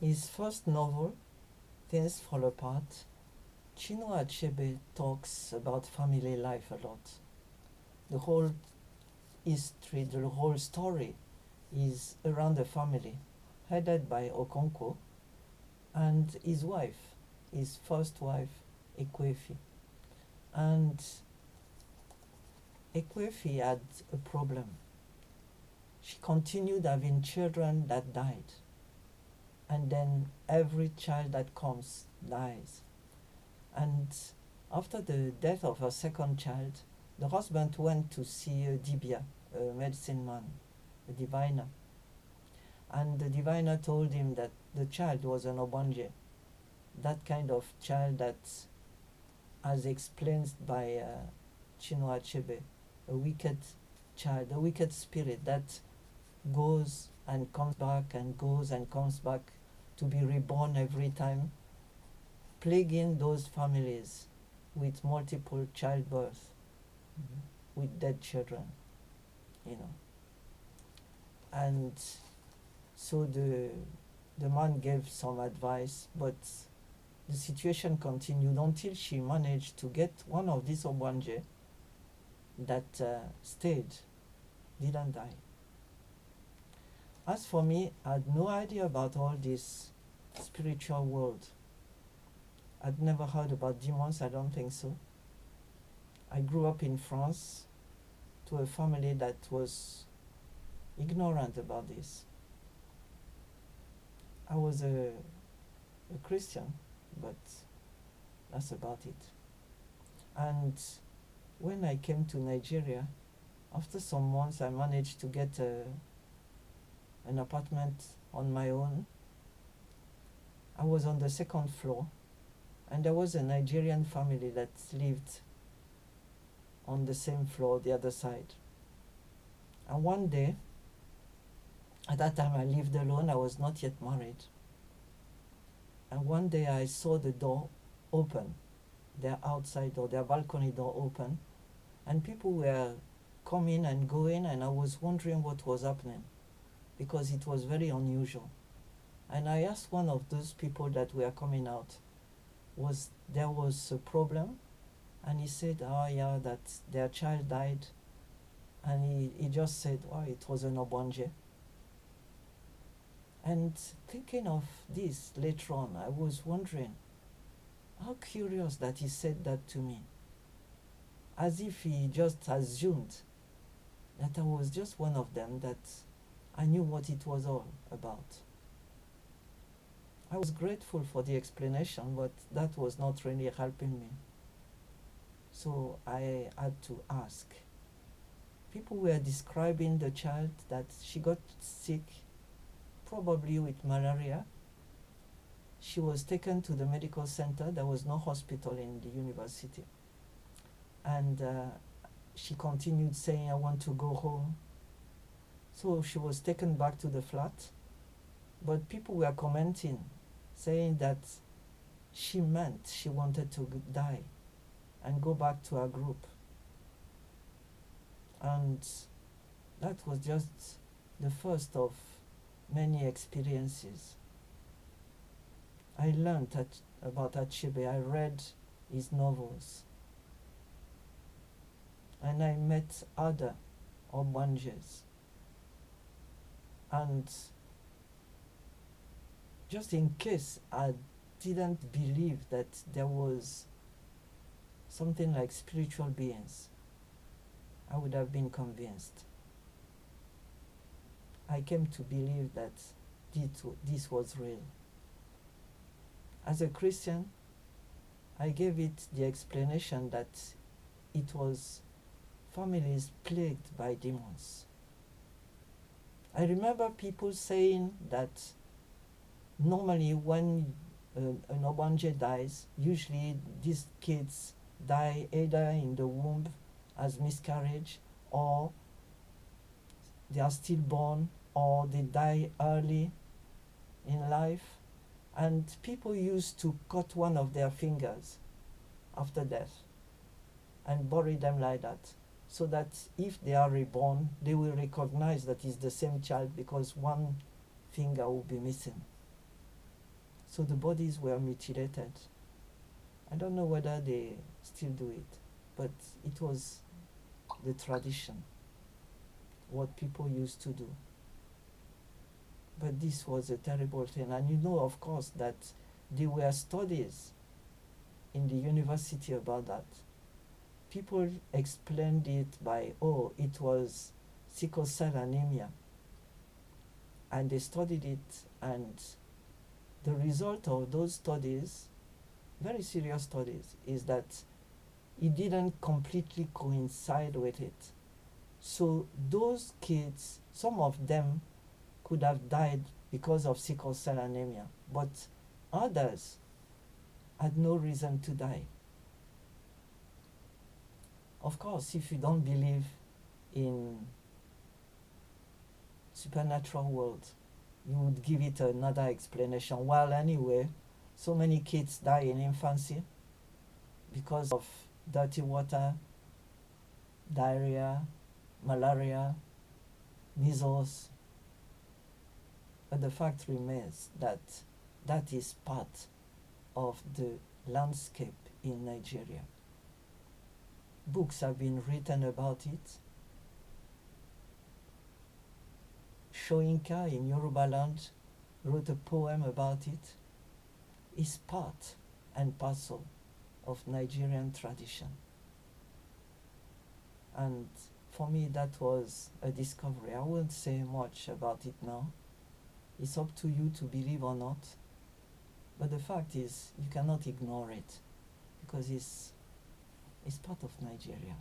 His first novel, Things Fall Apart, Chinua Achebe talks about family life a lot. The whole history, the whole story is around the family, headed by Okonkwo and his wife, his first wife, Ekwefi. And Ekwefi had a problem. She continued having children that died. And then every child that comes dies. And after the death of her second child, the husband went to see a dibia, a medicine man, a diviner. And the diviner told him that the child was an Ogbanje, that kind of child that, as explained by Chinua Achebe, a wicked child, a wicked spirit that goes and comes back and goes and comes back to be reborn every time, plaguing those families with multiple childbirth, with dead children, you know. And so the man gave some advice, but the situation continued until she managed to get one of these Ogbanje that stayed, didn't die. As for me, I had no idea about all this spiritual world. I'd never heard about demons, I don't think so. I grew up in France to a family that was ignorant about this. I was a Christian, but that's about it. And when I came to Nigeria, after some months I managed to get an apartment on my own. I was on the second floor, and there was a Nigerian family that lived on the same floor, the other side. And one day, at that time I lived alone, I was not yet married. And one day I saw the door open, their outside door, their balcony door open, and people were coming and going, and I was wondering what was happening, because it was very unusual. And I asked one of those people that were coming out, there was a problem? And he said, oh yeah, that their child died. And he just said, oh, it was an Ogbanje. And thinking of this later on, I was wondering, how curious that he said that to me. As if he just assumed that I was just one of them, that I knew what it was all about. I was grateful for the explanation, but that was not really helping me. So I had to ask. People were describing the child that she got sick, probably with malaria. She was taken to the medical center. There was no hospital in the university. And she continued saying, I want to go home. So she was taken back to the flat. But people were commenting, saying that she wanted to die and go back to her group. And that was just the first of many experiences. I learned about Achebe. I read his novels. And I met other Ogbanjes. And just in case I didn't believe that there was something like spiritual beings, I would have been convinced. I came to believe that this was real. As a Christian, I gave it the explanation that it was families plagued by demons. I remember people saying that normally when an Ogbanje dies, usually these kids die either in the womb as miscarriage, or they are stillborn, or they die early in life. And people used to cut one of their fingers after death and bury them like that, so that if they are reborn, they will recognize that it's the same child, because one finger will be missing. So the bodies were mutilated. I don't know whether they still do it, but it was the tradition, what people used to do. But this was a terrible thing. And you know, of course, that there were studies in the university about that. People explained it by, oh, it was sickle cell anemia. And they studied it, and the result of those studies, very serious studies, is that it didn't completely coincide with it. So those kids, some of them could have died because of sickle cell anemia, but others had no reason to die. Of course, if you don't believe in supernatural world, you would give it another explanation. Well, anyway, so many kids die in infancy because of dirty water, diarrhea, malaria, measles. But the fact remains that that is part of the landscape in Nigeria. Books have been written about it. Shoinka in Yoruba land wrote a poem about it. It's part and parcel of Nigerian tradition. And for me, that was a discovery. I won't say much about it now. It's up to you to believe or not. But the fact is, you cannot ignore it because it's part of Nigeria.